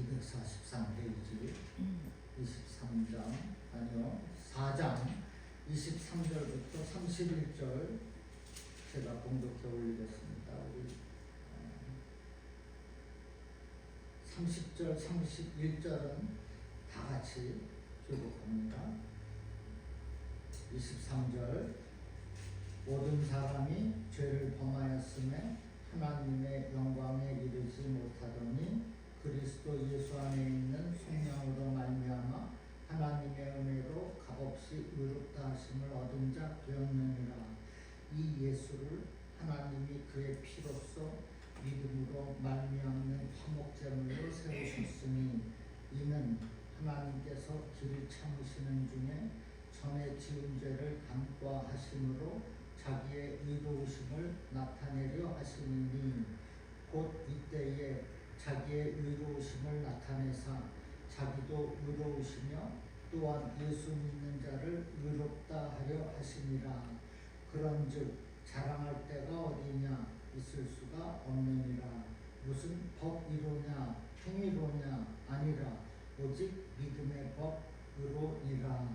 243페이지 23장 아니요 4장 23절부터 31절 제가 봉독해 올리겠습니다. 우리 30절 31절은 다 같이 교독합니다. 23절 모든 사람이 죄를 범하였음에 하나님의 영광에 이르지 못하더니 그리스도 예수 안에 있는 성령으로 말미암아 하나님의 은혜로 값없이 의롭다 하심을 얻은 자 되었느니라. 이 예수를 하나님이 그의 피로써 믿음으로 말미암는 화목제물로 세우셨으니 이는 하나님께서 길을 참으시는 중에 전에 지은 죄를 간과하심으로 자기의 의로우심을 나타내려 하시니 곧 이때에 자기의 의로우심을 나타내사 자기도 의로우시며 또한 예수 믿는 자를 의롭다 하려 하시니라. 그런즉 자랑할 데가 어디냐 있을 수가 없느니라. 무슨 법이로냐 행위로냐 아니라 오직 믿음의 법으로니라.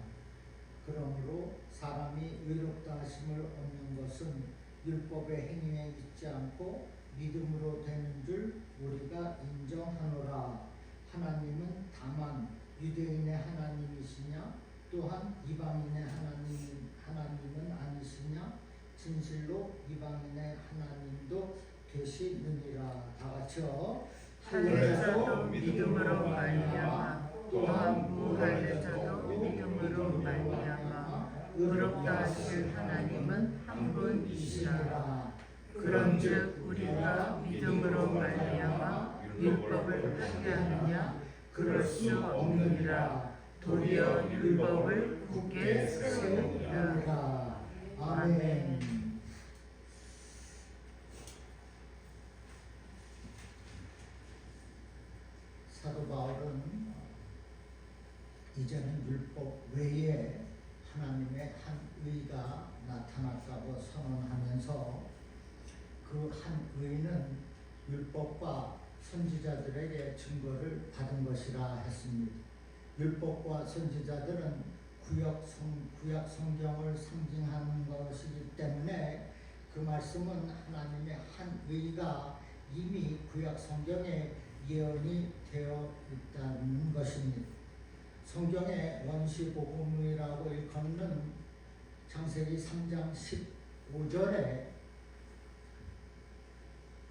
그러므로 사람이 의롭다 하심을 얻는 것은 율법의 행위에 있지 않고 믿음으로 되는 줄 우리가 인정하노라. 하나님은 다만 유대인의 하나님이시냐 또한 이방인의 하나님은 아니시냐 진실로 이방인의 하나님도 되시느니라. 다 같이요. 할례자도 믿음으로 말미암아 또한 무할례자도 믿음으로 말미암아 의롭다 하실 하나님은 한 분이시라. 그런즉 우리가 믿음으로 말미암아 율법을 하게 하느냐 그럴 수 없느니라. 도리어 율법을 굳게 세우리라. 아멘. 사도 바울은 이제는 율법 외에 하나님의 한 의가 나타났다고 선언하면서 그 한 의는 율법과 선지자들에게 증거를 받은 것이라 했습니다. 율법과 선지자들은 구약 성경을 상징하는 것이기 때문에 그 말씀은 하나님의 한 의가 이미 구약 성경에 예언이 되어 있다는 것입니다. 성경의 원시복음이라고 일컫는 창세기 3장 15절에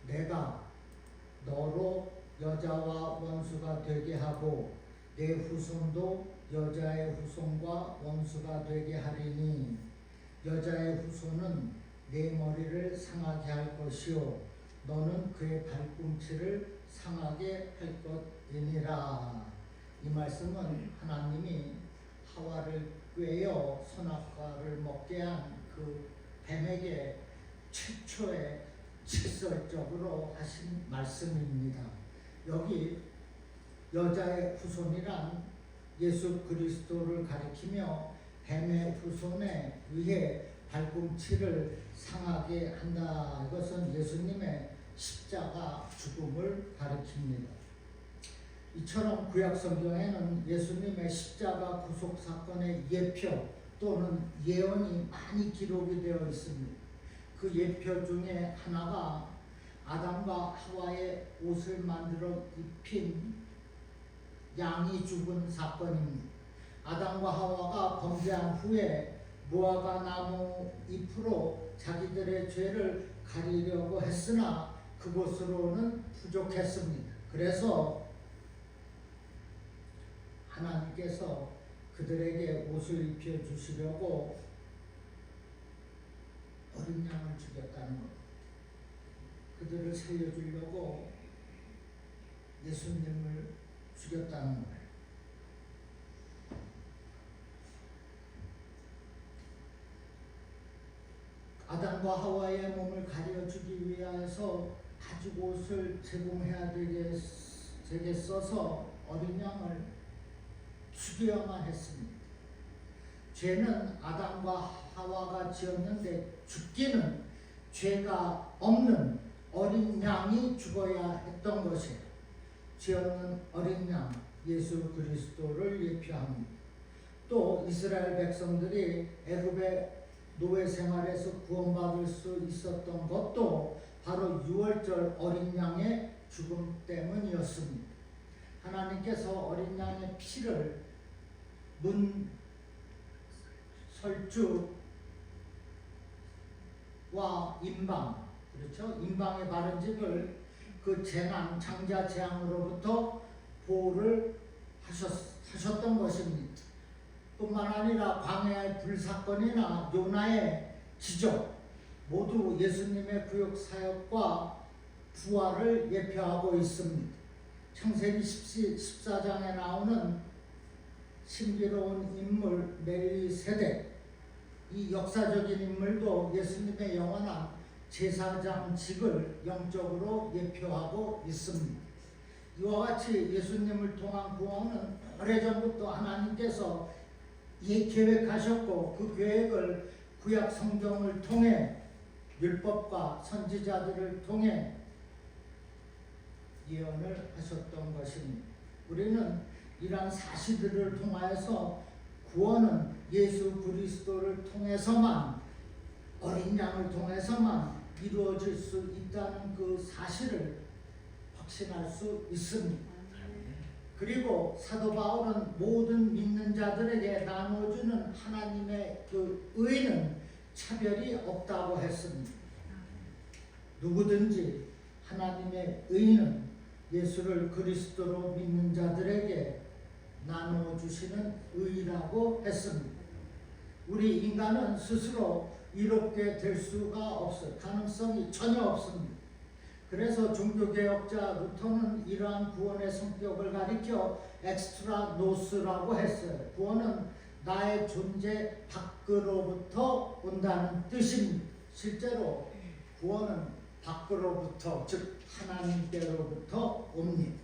내가 너로 여자와 원수가 되게 하고 내 후손도 여자의 후손과 원수가 되게 하리니 여자의 후손은 내 머리를 상하게 할 것이요 너는 그의 발꿈치를 상하게 할 것이니라. 이 말씀은 하나님이 하와를 꿰어 선악과를 먹게 한 그 뱀에게 최초의 직설적으로 하신 말씀입니다. 여기 여자의 후손이란 예수 그리스도를 가리키며 뱀의 후손에 의해 발꿈치를 상하게 한다. 이것은 예수님의 십자가 죽음을 가리킵니다. 이처럼 구약 성경에는 예수님의 십자가 구속 사건의 예표 또는 예언이 많이 기록이 되어 있습니다. 그 예표 중에 하나가 아담과 하와의 옷을 만들어 입힌 양이 죽은 사건입니다. 아담과 하와가 범죄한 후에 무화과 나무 잎으로 자기들의 죄를 가리려고 했으나 그것으로는 부족했습니다. 그래서 하나님께서 그들에게 옷을 입혀 주시려고 어린 양을 죽였다는 것. 그들을 살려주려고 예수님을 죽였다는 거예요. 아담과 하와의 몸을 가려주기 위해서 가죽 옷을 제공해야 되겠어서 어린 양을 죽여야만 했습니다. 죄는 아담과 하와가 지었는데 죽기는 죄가 없는 어린 양이 죽어야 했던 것이에요. 죄 없는 어린 양 예수 그리스도를 예표합니다. 또 이스라엘 백성들이 애굽의 노예 생활에서 구원받을 수 있었던 것도 바로 유월절 어린 양의 죽음 때문이었습니다. 하나님께서 어린 양의 피를 문 설주와 임방, 그렇죠? 임방에 바른 집을 그 재난, 장자 재앙으로부터 보호를 하셨던 것입니다. 뿐만 아니라 광야의 불사건이나 요나의 기적 모두 예수님의 구역 사역과 부활을 예표하고 있습니다. 창세기 14장에 나오는 신비로운 인물 멜리세덱, 이 역사적인 인물도 예수님의 영원한 제사장직을 영적으로 예표하고 있습니다. 이와 같이 예수님을 통한 구원은 오래전부터 하나님께서 계획하셨고 그 계획을 구약 성경을 통해 율법과 선지자들을 통해 예언을 하셨던 것입니다. 우리는 이러한 사실들을 통하여서 구원은 예수 그리스도를 통해서만, 어린 양을 통해서만 이루어질 수 있다는 그 사실을 확신할 수 있습니다. 그리고 사도 바울은 모든 믿는 자들에게 나눠주는 하나님의 그 의는 차별이 없다고 했습니다. 누구든지 하나님의 의는 예수를 그리스도로 믿는 자들에게 나눠주시는 의라고 했습니다. 우리 인간은 스스로 이롭게 될 수가 없어요. 가능성이 전혀 없습니다. 그래서 종교개혁자 루터는 이러한 구원의 성격을 가리켜 엑스트라 노스라고 했어요. 구원은 나의 존재 밖으로부터 온다는 뜻입니다. 실제로 구원은 밖으로부터, 즉 하나님께로부터 옵니다.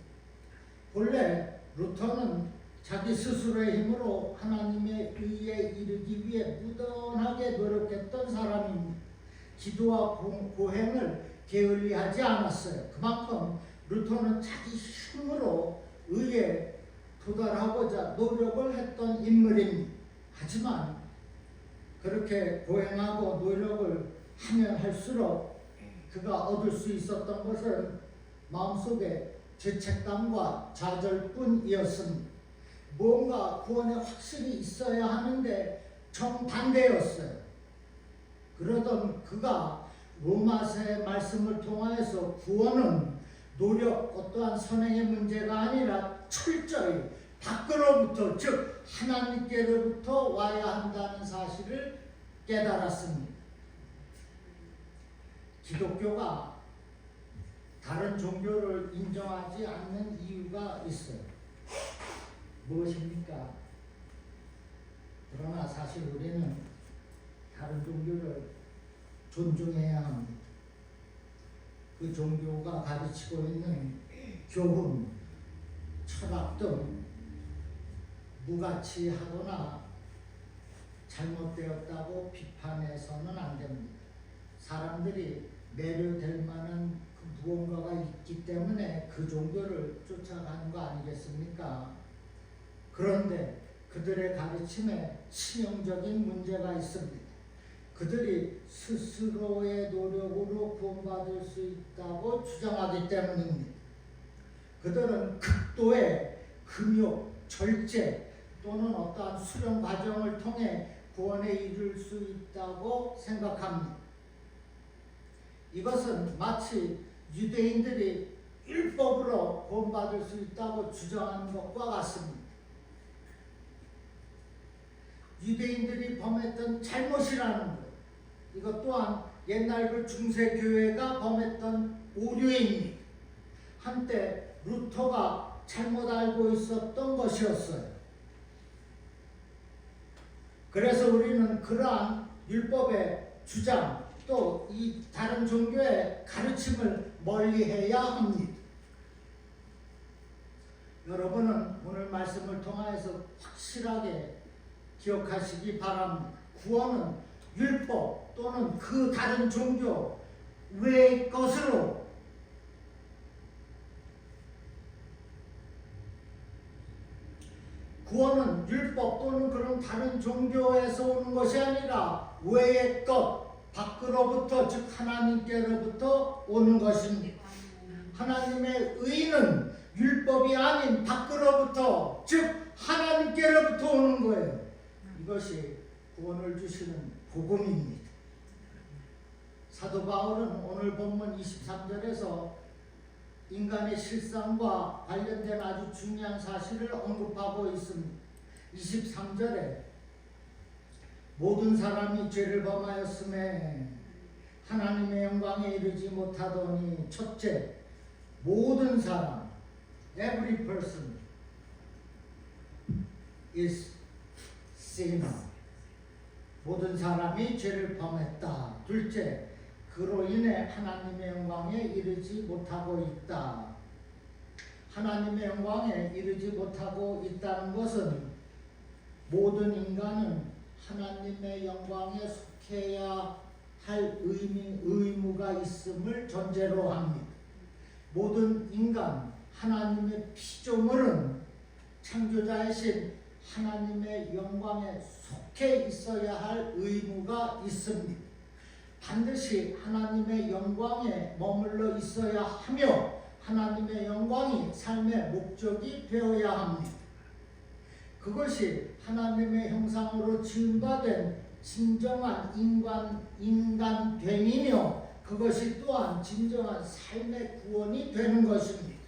본래 루터는 자기 스스로의 힘으로 하나님의 의에 이르기 위해 무던하게 노력했던 사람입니다. 기도와 고행을 게을리하지 않았어요. 그만큼 루터는 자기 힘으로 의에 도달하고자 노력을 했던 인물입니다. 하지만 그렇게 고행하고 노력을 하면 할수록 그가 얻을 수 있었던 것은 마음속에 죄책감과 좌절뿐이었습니다. 뭔가 구원에 확실히 있어야 하는데 정반대였어요. 그러던 그가 로마서의 말씀을 통하여서 구원은 노력, 어떠한 선행의 문제가 아니라 철저히 밖으로부터, 즉 하나님께로부터 와야 한다는 사실을 깨달았습니다. 기독교가 다른 종교를 인정하지 않는 이유가 있어요. 무엇입니까? 그러나 사실 우리는 다른 종교를 존중해야 합니다. 그 종교가 가르치고 있는 교훈, 철학 등 무가치하거나 잘못되었다고 비판해서는 안 됩니다. 사람들이 매료될 만한 그 무언가가 있기 때문에 그 종교를 쫓아가는 거 아니겠습니까? 그런데 그들의 가르침에 치명적인 문제가 있습니다. 그들이 스스로의 노력으로 구원받을 수 있다고 주장하기 때문입니다. 그들은 극도의 금욕, 절제 또는 어떠한 수련 과정을 통해 구원에 이를 수 있다고 생각합니다. 이것은 마치 유대인들이 율법으로 구원받을 수 있다고 주장하는 것과 같습니다. 유대인들이 범했던 잘못이라는 것, 이것 또한 옛날 그 중세교회가 범했던 오류입니다. 한때 루터가 잘못 알고 있었던 것이었어요. 그래서 우리는 그러한 율법의 주장, 또 이 다른 종교의 가르침을 멀리해야 합니다. 여러분은 오늘 말씀을 통하여서 확실하게 기억하시기 바랍니다. 구원은 율법 또는 그 다른 종교 외의 것으로 구원은 율법 또는 그런 다른 종교에서 오는 것이 아니라 외의 것, 밖으로부터, 즉 하나님께로부터 오는 것입니다. 하나님의 의는 율법이 아닌 밖으로부터, 즉 하나님께로부터 오는 거예요. 이것이 구원을 주시는 복음입니다. 사도 바울은 오늘 본문 23절에서 인간의 실상과 관련된 아주 중요한 사실을 언급하고 있습니다. 23절에 모든 사람이 죄를 범하였음에 하나님의 영광에 이르지 못하더니, 첫째, 모든 사람, every person is sinner. 모든 사람이 죄를 범했다. 둘째, 그로 인해 하나님의 영광에 이르지 못하고 있다. 하나님의 영광에 이르지 못하고 있다는 것은 모든 인간은 하나님의 영광에 속해야 할 의무가 있음을 전제로 합니다. 모든 인간, 하나님의 피조물은 창조자이신 하나님의 영광에 속해 있어야 할 의무가 있습니다. 반드시 하나님의 영광에 머물러 있어야 하며 하나님의 영광이 삶의 목적이 되어야 합니다. 그것이 하나님의 형상으로 지음받은 진정한 인간됨이며 그것이 또한 진정한 삶의 구원이 되는 것입니다.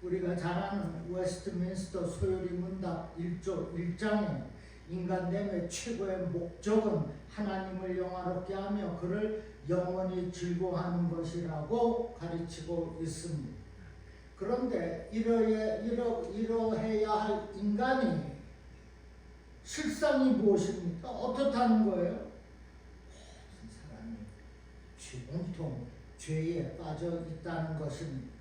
우리가 잘 아는 웨스트민스터 소요리 문답 1조 1장에 인간됨의 최고의 목적은 하나님을 영화롭게 하며 그를 영원히 즐거워하는 것이라고 가르치고 있습니다. 그런데 이러해야 할 인간이 실상이 무엇입니까? 어떻다는 거예요? 모든 사람이 온통 죄에 빠져 있다는 것입니다.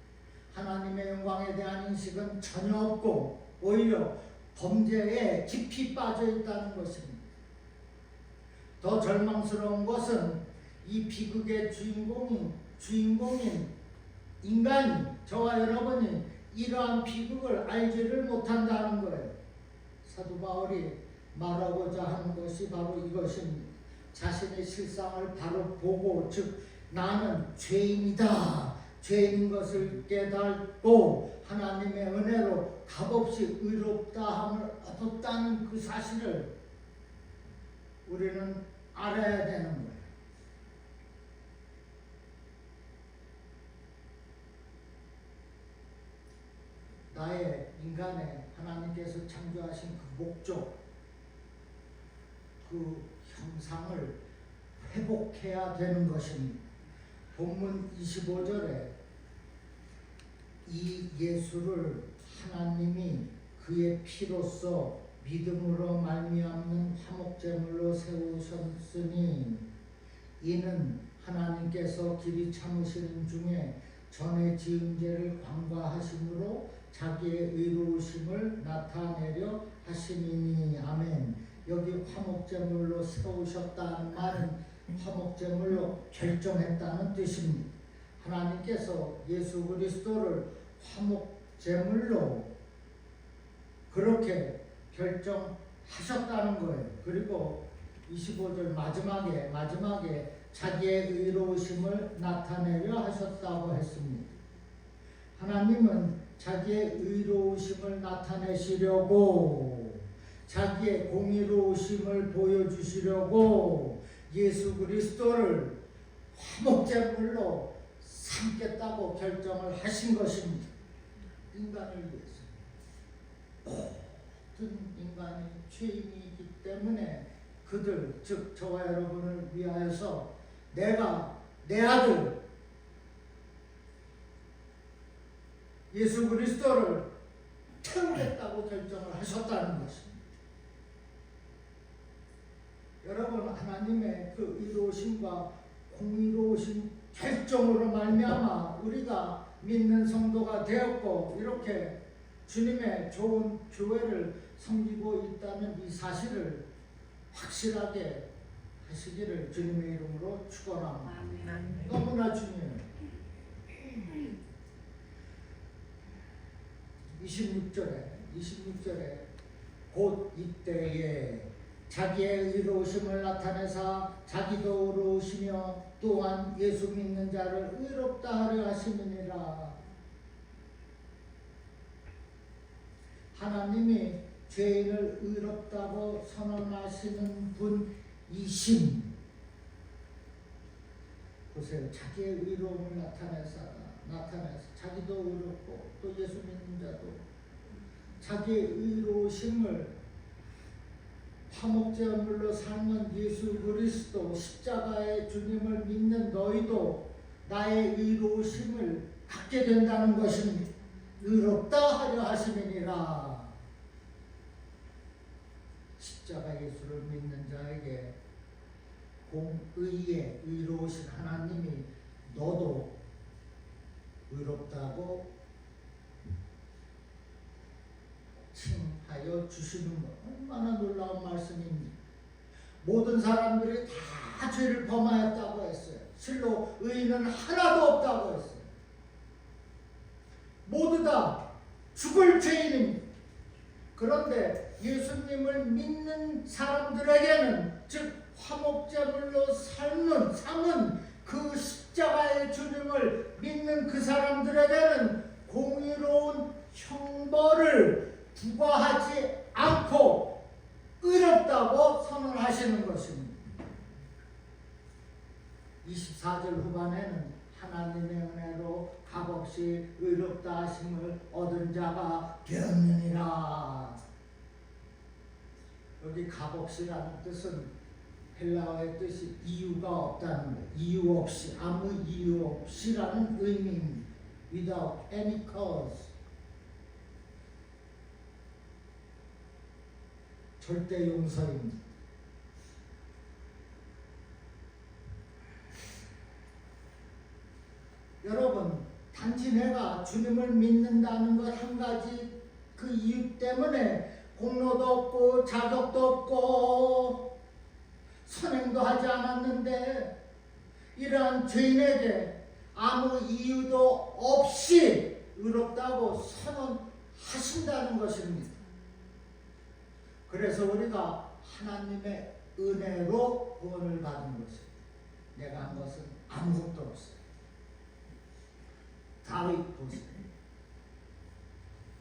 하나님의 영광에 대한 인식은 전혀 없고 오히려 범죄에 깊이 빠져 있다는 것입니다. 더 절망스러운 것은 이 비극의 주인공인 인간이, 저와 여러분이 이러한 비극을 알지를 못한다는 거예요. 사도 바울이 말하고자 하는 것이 바로 이것입니다. 자신의 실상을 바로 보고, 즉 나는 죄인이다, 죄인인 것을 깨닫고 하나님의 은혜로 값없이 의롭다함을 얻었다는 그 사실을 우리는 알아야 되는 거예요. 나의 인간의 하나님께서 창조하신 그 목적, 그 형상을 회복해야 되는 것입니다. 본문 25절에 이 예수를 하나님이 그의 피로써 믿음으로 말미암는 화목제물로 세우셨으니 이는 하나님께서 길이 참으시는 중에 전에 지은 죄를 관과하심으로 자기의 의로우심을 나타내려 하심이니. 아멘. 여기 화목제물로 세우셨다는 말은 화목제물로 결정했다는 뜻입니다. 하나님께서 예수 그리스도를 화목제물로 그렇게 결정하셨다는 거예요. 그리고 25절 마지막에 자기의 의로우심을 나타내려 하셨다고 했습니다. 하나님은 자기의 의로우심을 나타내시려고, 자기의 공의로우심을 보여주시려고 예수 그리스도를 화목제물로 삼겠다고 결정을 하신 것입니다. 인간을 위해서. 모든 인간이 죄인이기 때문에 그들, 즉 저와 여러분을 위하여서 내가 내 아들 예수 그리스도를 태우겠다고 결정을 하셨다는 것입니다. 여러분, 하나님의 그 의로우심과 공의로우신 결정으로 말미암아 우리가 믿는 성도가 되었고 이렇게 주님의 좋은 교회를 섬기고 있다는 이 사실을 확실하게 하시기를 주님의 이름으로 축원합니다. 너무나 중요해요. 26절에 26절에 곧 이때에 자기의 의로우심을 나타내사 자기도 의로우시며 또한 예수 믿는 자를 의롭다 하려 하심이니라. 하나님이 죄인을 의롭다고 선언하시는 분이심. 보세요. 자기의 의로움을 나타내서 자기도 의롭고 또 예수 믿는 자도 자기의 의로우심을 화목제물로 삶은 예수 그리스도 십자가의 주님을 믿는 너희도 나의 의로우심을 갖게 된다는 것입니다. 의롭다 하려 하심이니라. 십자가 예수를 믿는 자에게 공의의 의로우신 하나님이 너도 의롭다고 칭하여 주시는 것, 얼마나 놀라운 말씀입니다. 모든 사람들이 다 죄를 범하였다고 했어요. 실로 의인은 하나도 없다고 했어요. 모두 다 죽을 죄인입니다. 그런데 예수님을 믿는 사람들에게는, 즉 화목제물로 삼은 그 십자가의 주님을 믿는 그 사람들에게는 공의로운 형벌을 부과하지 않고 의롭다고 선언하시는 것입니다. 24절 후반에는 하나님의 은혜로 값없이 의롭다 하심을 얻은 자가 되었느니라. 여기 값없이라는 뜻은 헬라어의 뜻이 이유가 없다는 거예요. 이유 없이, 아무 이유 없이라는 의미입니다. Without any cause. 절대 용서입니다. 여러분, 단지 내가 주님을 믿는다는 것 한 가지 그 이유 때문에 공로도 없고 자격도 없고 선행도 하지 않았는데 이러한 죄인에게 아무 이유도 없이 의롭다고 선언하신다는 것입니다. 그래서 우리가 하나님의 은혜로 구원을 받은 것입니다. 내가 한 것은 아무것도 없어요. 다윗 보세요.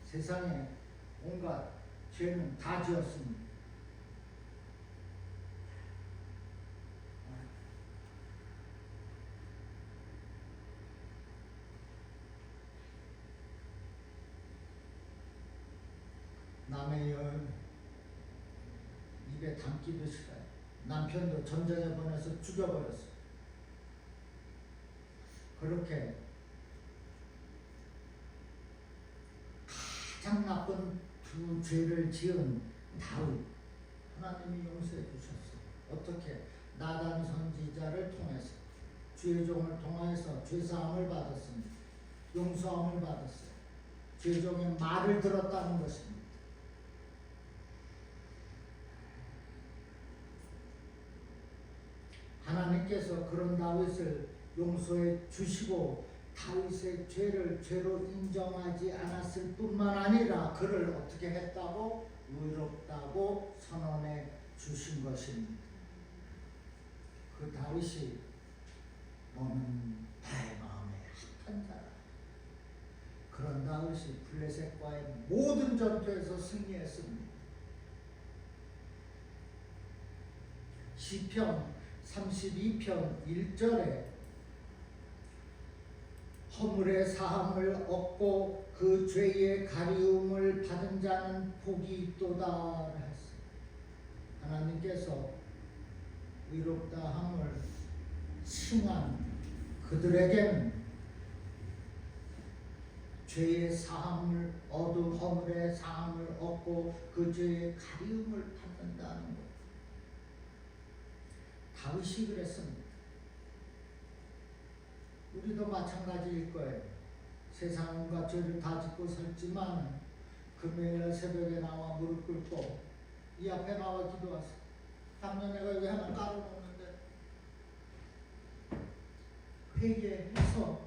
세상에 온갖 죄는 다 지었습니다. 남의 여인 입에 담기도 싫어요. 남편도 전쟁에 보내서 죽여버렸어요. 그렇게 가장 나쁜 두 죄를 지은 다윗, 하나님이 용서해 주셨어요. 어떻게? 나단 선지자를 통해서, 주의 종을 통해서 죄사함을 받았습니다. 용서함을 받았어요. 주의 종의 말을 들었다는 것입니다. 하나님께서 그런 다윗을 용서해 주시고 다윗의 죄를 죄로 인정하지 않았을 뿐만 아니라 그를 어떻게 했다고? 의롭다고 선언해 주신 것입니다. 그 다윗이 너는 나의 마음에 합한 자라. 그런 다윗이 블레셋과의 모든 전투에서 승리했습니다. 시편 32편 1절에 허물의 사함을 얻고 그 죄의 가리움을 받은 자는 복이 있도다 했어요. 하나님께서 의롭다 함을 칭한 그들에게는 죄의 사함을 허물의 사함을 얻고 그 죄의 가리움을 받는다는 것. 다윗이 그랬습니다. 우리도 마찬가지일 거예요. 세상과 죄를 다 짓고 살지만 금요일날 새벽에 나와 무릎 꿇고 이 앞에 나와 기도하세요. 작년 내가 여기 하나 깔아놓는데 회개해서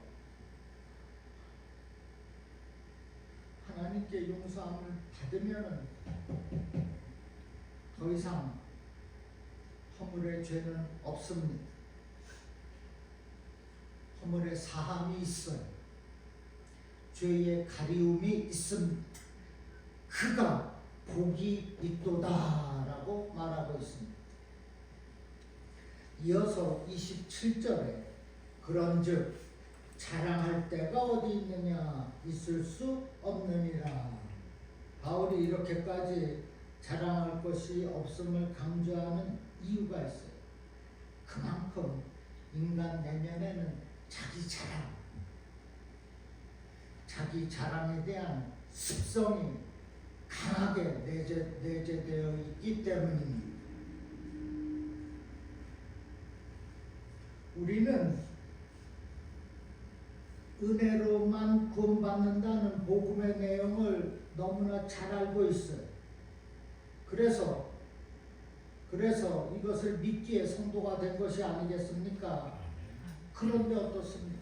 하나님 하나님께 용서함을 받으면은 더 이상 허물의 죄는 없습니다. 허물의 사함이 있어요. 죄의 가리움이 있습니다. 그가 복이 있도다라고 말하고 있습니다. 이어서 27절에 그런즉 자랑할 때가 어디 있느냐 있을 수 없느니라. 바울이 이렇게까지 자랑할 것이 없음을 강조하는 이유가 있어요. 그만큼 인간 내면에는 자기 자랑에 대한 습성이 강하게 내재되어 있기 때문입니다. 우리는 은혜로만 구원받는다는 복음의 내용을 너무나 잘 알고 있어요. 그래서 이것을 믿기에 성도가 된 것이 아니겠습니까? 그런데 어떻습니까?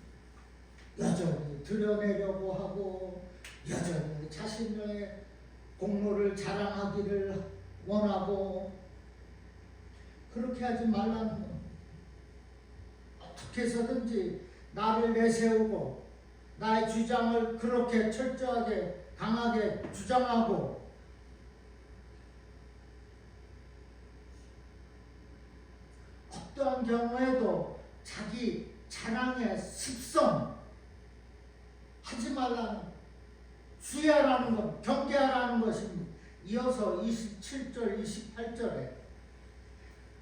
여전히 드러내려고 하고 여전히 자신의 공로를 자랑하기를 원하고 그렇게 하지 말라는 겁니다. 어떻게 해서든지 나를 내세우고 나의 주장을 그렇게 철저하게 강하게 주장하고 어떠한 경우에도 자기 자랑의 습성 하지 말라는 주의하라는 것, 경계하라는 것입니다. 이어서 27절, 28절에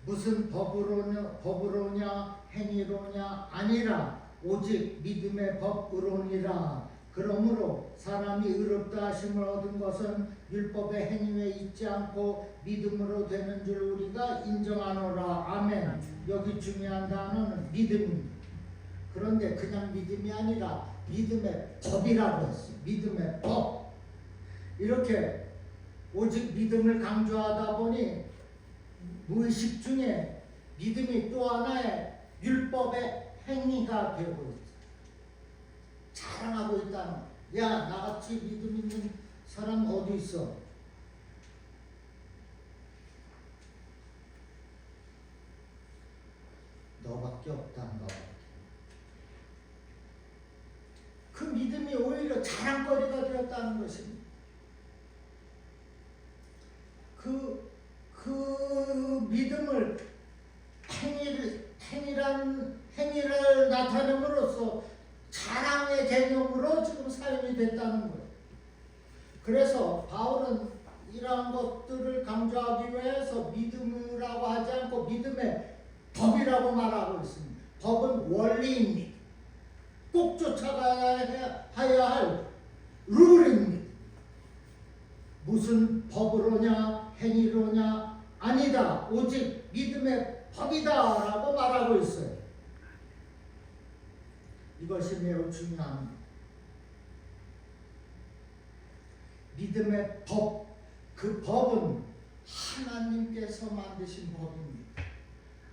무슨 법으로냐 행위로냐 아니라 오직 믿음의 법으로니라. 그러므로 사람이 의롭다 하심을 얻은 것은 율법의 행위에 있지 않고 믿음으로 되는 줄 우리가 인정하노라. 아멘. 여기 중요한 단어는 믿음입니다. 그런데 그냥 믿음이 아니라 믿음의 법이라고 했어요. 믿음의 법. 이렇게 오직 믿음을 강조하다 보니 무의식 중에 믿음이 또 하나의 율법의 행위가 되고 있어요. 자랑하고 있다는 거예요. 야, 나같이 믿음 있는 사람 어디 있어? 너밖에 없다. 너밖에. 그 믿음이 오히려 자랑거리가 되었다는 것입니다. 그 믿음을 행위를 나타냄으로써 자랑의 개념으로 지금 사용이 됐다는 거예요. 그래서 바울은 이러한 것들을 강조하기 위해서 믿음이라고 하지 않고 믿음의 법이라고 말하고 있습니다. 법은 원리입니다. 꼭 쫓아가야 할 룰입니다. 무슨 법으로냐 행위로냐 아니다. 오직 믿음의 법이다 라고 말하고 있어요. 이것이 매우 중요합니다. 믿음의 법, 그 법은 하나님께서 만드신 법입니다.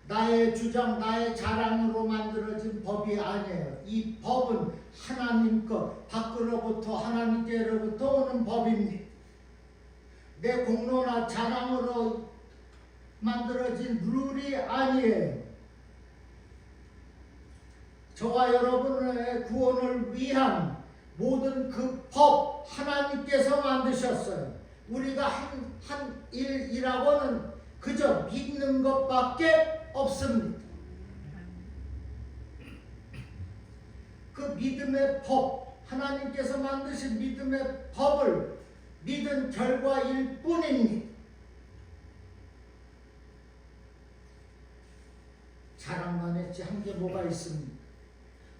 나의 주장, 나의 자랑으로 만들어진 법이 아니에요. 이 법은 하나님 것, 밖으로부터 하나님께로부터 오는 법입니다. 내 공로나 자랑으로 만들어진 룰이 아니에요. 저와 여러분의 구원을 위한 모든 그 법 하나님께서 만드셨어요. 우리가 한 일이라고는 그저 믿는 것밖에 없습니다. 그 믿음의 법, 하나님께서 만드신 믿음의 법을 믿은 결과일 뿐입니다. 자랑만 했지 한 게 뭐가 있습니까?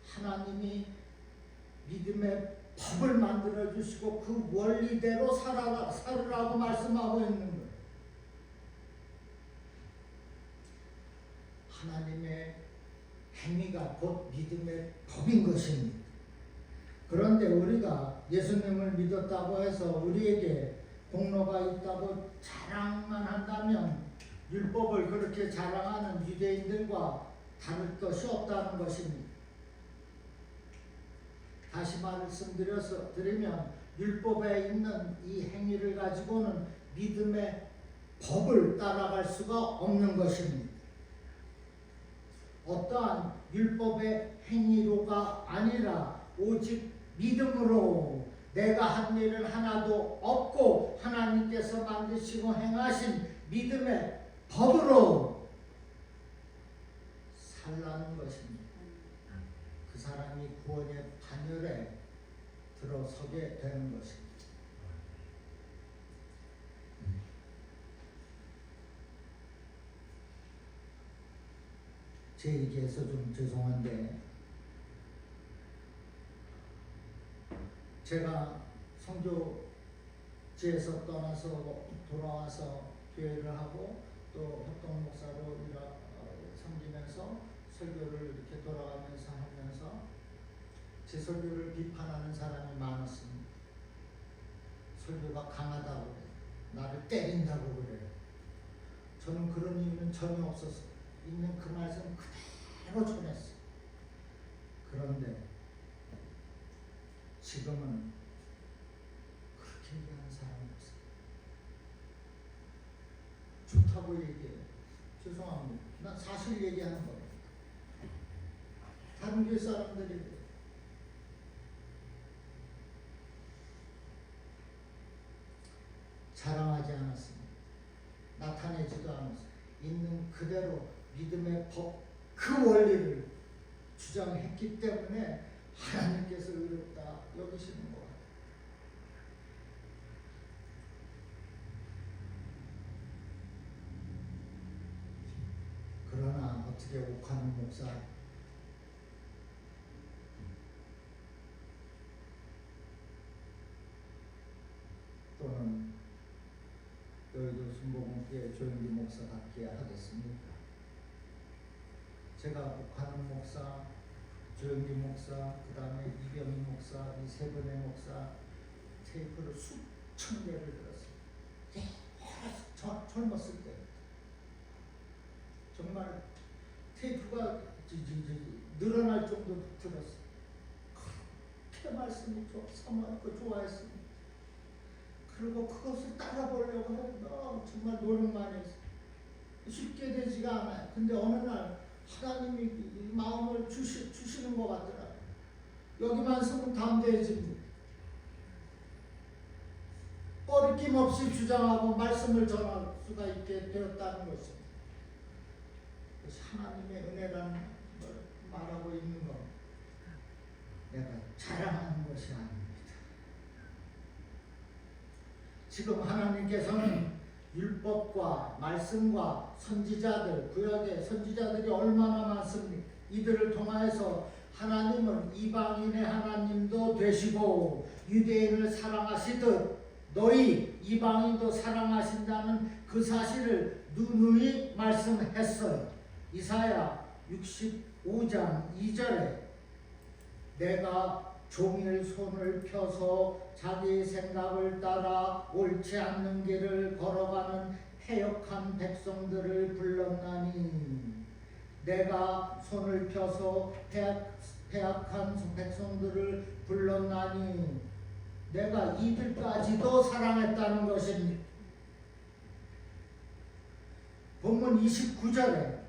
하나님이 믿음의 법을 만들어 주시고 그 원리대로 살으라고 말씀하고 있는 거예요. 하나님의 행위가 곧 믿음의 법인 것입니다. 그런데 우리가 예수님을 믿었다고 해서 우리에게 공로가 있다고 자랑만 한다면 율법을 그렇게 자랑하는 유대인들과 다를 것이 없다는 것입니다. 다시 말씀드리면 율법에 있는 이 행위를 가지고는 믿음의 법을 따라갈 수가 없는 것입니다. 어떠한 율법의 행위로가 아니라 오직 믿음으로 내가 한 일은 하나도 없고 하나님께서 만드시고 행하신 믿음의 법으로 살라는 것입니다. 그 사람이 구원의 반열에 들어서게 되는 것입니다. 제 얘기해서 좀 죄송한데 제가 성교지에서 떠나서 돌아와서 교회를 하고 또 협동 목사로 섬기면서 설교를 이렇게 돌아가면서 하면서 제 설교를 비판하는 사람이 많았습니다. 설교가 강하다고 그래요. 나를 때린다고 그래요. 저는 그런 이유는 전혀 없었어요. 있는 그 말씀 그대로 전했어요. 그런데 지금은 그렇게 얘기하는 사람이 없어요. 좋다고 얘기해요. 죄송합니다. 난 사실 얘기하는 거예요. 다른 교회 사람들이 자랑하지 않았습니다. 나타내지도 않았어요. 있는 그대로 믿음의 법, 그 원리를 주장했기 때문에 하나님께서 의롭다 여기시는 것 같아요. 그러나 어떻게 옥하는 목사 또는 여의도 순복음교회 조영기 목사답게 하겠습니까? 제가 옥하는 목사, 조영기 목사, 그 다음에 이병희 목사, 이 세 분의 목사 테이프를 수천 개를 들었어요. 젊었을 때 정말 테이프가 늘어날 정도로 들었어요. 그렇게 말씀이 사모하고 좋아했습니다. 그리고 그것을 따라보려고 해도 정말 노력 많이 했어요. 쉽게 되지가 않아요. 근데 어느 날 하나님이 이 마음을 주시는 것 같더라고요. 여기만 쓰면 담대해집니다. 꺼리낌 없이 주장하고 말씀을 전할 수가 있게 되었다는 것입니다. 그래서 하나님의 은혜라는 걸 말하고 있는 것, 내가 자랑하는 것이 아닙니다. 지금 하나님께서는 율법과 말씀과 선지자들, 구약의 선지자들이 얼마나 많습니까? 이들을 통하여서 하나님은 이방인의 하나님도 되시고 유대인을 사랑하시듯 너희 이방인도 사랑하신다는 그 사실을 누누이 말씀했어요. 이사야 65장 2절에 내가 종일 손을 펴서 자기 생각을 따라 옳지 않는 길을 걸어가는 패역한 백성들을 불렀나니 내가 손을 펴서 패역한 백성들을 불렀나니 내가 이들까지도 사랑했다는 것입니다. 본문 29절에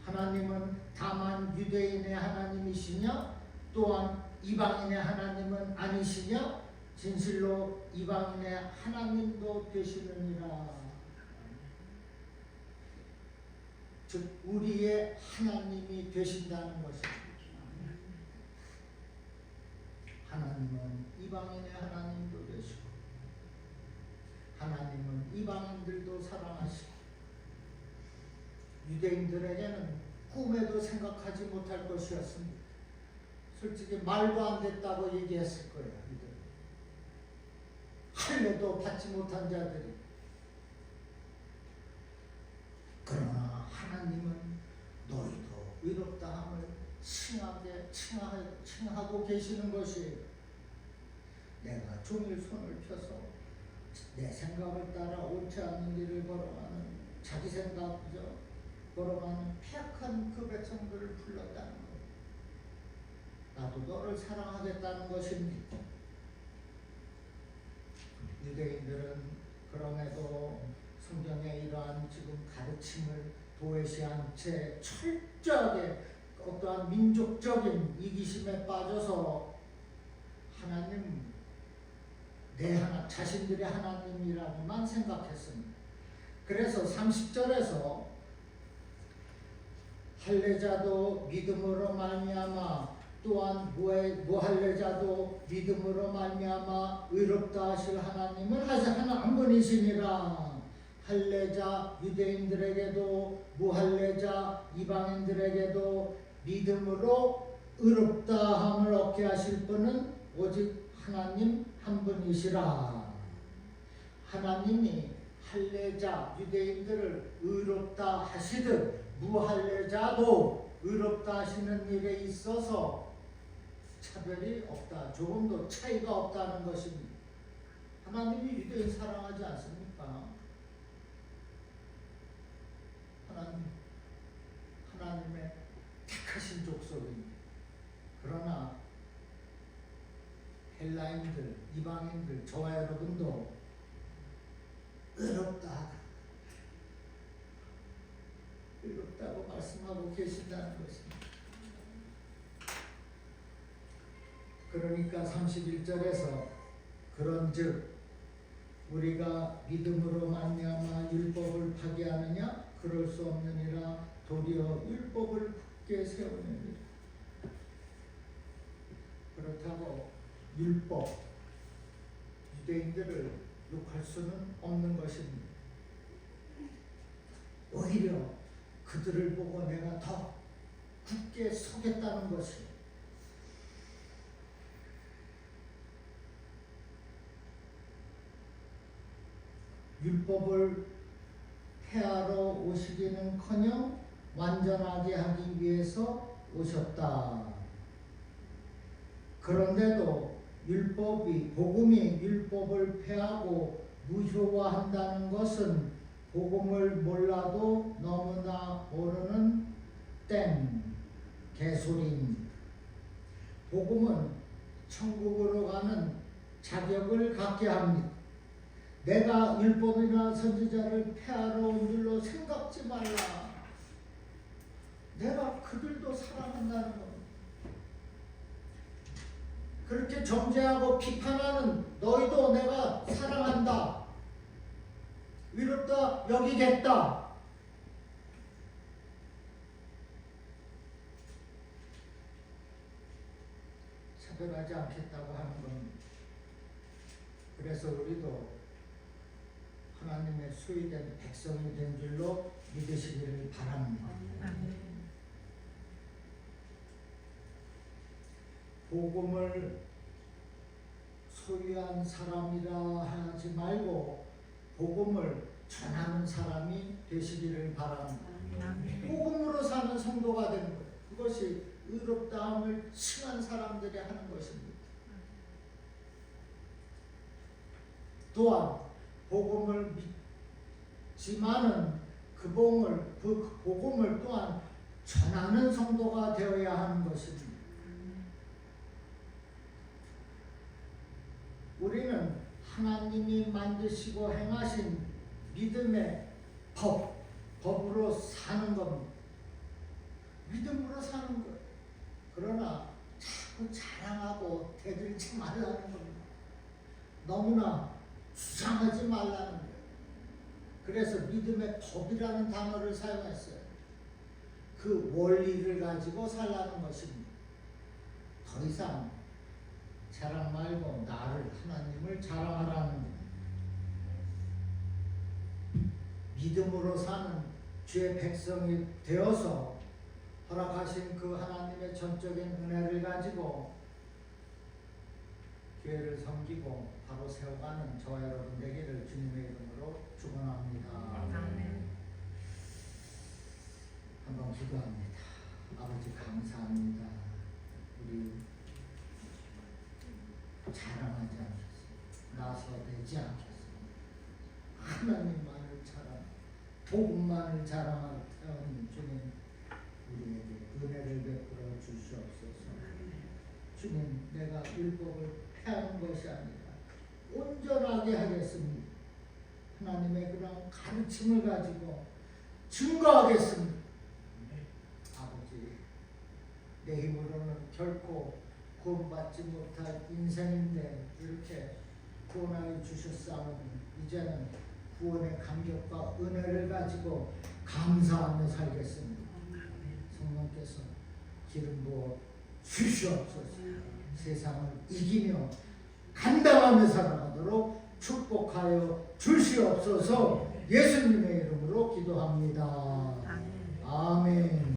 하나님은 다만 유대인의 하나님이시냐 또한 이방인의 하나님은 아니시냐 진실로 이방인의 하나님도 되시느니라. 즉 우리의 하나님이 되신다는 것입니다. 하나님은 이방인의 하나님도 되시고 하나님은 이방인들도 사랑하시고 유대인들에게는 꿈에도 생각하지 못할 것이었습니다. 솔직히 말도 안 됐다고 얘기했을 거예요. 할례도 받지 못한 자들이. 그러나 하나님은 너희도 의롭다함을 칭하고 계시는 것이에요. 내가 종일 손을 펴서 내 생각을 따라 옳지 않는 길을 걸어가는 자기 생각이죠. 걸어가는 패역한 그 백성들을 불렀다는 거예요. 나도 너를 사랑하겠다는 것입니다. 유대인들은 그럼에도 성경의 이러한 지금 가르침을 도외시한 채 철저하게 어떠한 민족적인 이기심에 빠져서 하나님 내 하나 자신들의 하나님이라고만 생각했습니다. 그래서 30절에서 할례자도 믿음으로 말미암아 또한 무할례자도 믿음으로 말미암아 의롭다 하실 하나님은 한 분이시니라. 할례자 유대인들에게도 무할례자 이방인들에게도 믿음으로 의롭다함을 얻게 하실 분은 오직 하나님 한 분이시라. 하나님이 할례자 유대인들을 의롭다 하시듯 무할례자도 의롭다 하시는 일에 있어서 차별이 없다. 조금도 차이가 없다는 것입니다. 하나님이 유대인 사랑하지 않습니까? 하나님의 택하신 족속입니다. 그러나 헬라인들, 이방인들, 저와 여러분도 의롭다고 말씀하고 계신다는 것입니다. 그러니까 31절에서 그런즉 우리가 믿음으로 말미암아 율법을 파기하느냐? 그럴 수 없느니라. 도리어 율법을 굳게 세우느니라. 그렇다고 율법 유대인들을 욕할 수는 없는 것입니다. 오히려 그들을 보고 내가 더 굳게 서겠다는 것이 율법을 폐하러 오시기는커녕 완전하게 하기 위해서 오셨다. 그런데도 복음이 율법을 폐하고 무효화한다는 것은 복음을 몰라도 너무나 모르는 개소리입니다. 복음은 천국으로 가는 자격을 갖게 합니다. 내가 율법이나 선지자를 폐하러 온 줄로 생각지 말라. 내가 그들도 사랑한다는 겁니다. 그렇게 정죄하고 비판하는 너희도 내가 사랑한다. 의롭다 여기겠다. 차별하지 않겠다고 하는 겁니다. 그래서 우리도 하나님의 소유된 백성이 된 줄로 믿으시기를 바랍니다. 복음을 소유한 사람이라 하지 말고 복음을 전하는 사람이 되시기를 바랍니다. 복음으로 사는 성도가 되는 거예요. 그것이 의롭다함을 칭한 사람들이 하는 것입니다. 또한 복음을 믿지만은 그 복음을 또한 전하는 성도가 되어야 하는 것입니다. 우리는 하나님이 만드시고 행하신 믿음의 법으로 사는 겁니다. 믿음으로 사는 거예요. 그러나 자꾸 자랑하고 대들지 말라는 겁니다. 너무나 주장하지 말라는 거예요. 그래서 믿음의 법이라는 단어를 사용했어요. 그 원리를 가지고 살라는 것입니다. 더 이상 자랑 말고 하나님을 자랑하라는 겁니다. 믿음으로 사는 주의 백성이 되어서 허락하신 그 하나님의 전적인 은혜를 가지고 교회를 섬기고 바로 세워가는 저와 여러분 되기를 주님의 이름으로 축원합니다. 한번 기도합니다. 아버지 감사합니다. 우리 자랑하지 않겠습니다. 나서 되지 않겠습니다. 하나님만을 자랑, 복음만을 자랑하는 주님, 우리에게 은혜를 베풀어 주시옵소서. 주님, 내가 율법을 폐하는 것이 아니라 온전하게 하겠습니다. 하나님의 그런 가르침을 가지고 증거하겠습니다. 아버지, 내 힘으로는 결코 구원받지 못할 인생인데 이렇게 구원하여 주셨사오니 이제는 구원의 감격과 은혜를 가지고 감사하며 살겠습니다. 성령께서 기름 부어 주시옵소서. 세상을 이기며 감당하며 살아가도록 축복하여 주시옵소서. 예수님의 이름으로 기도합니다. 아멘.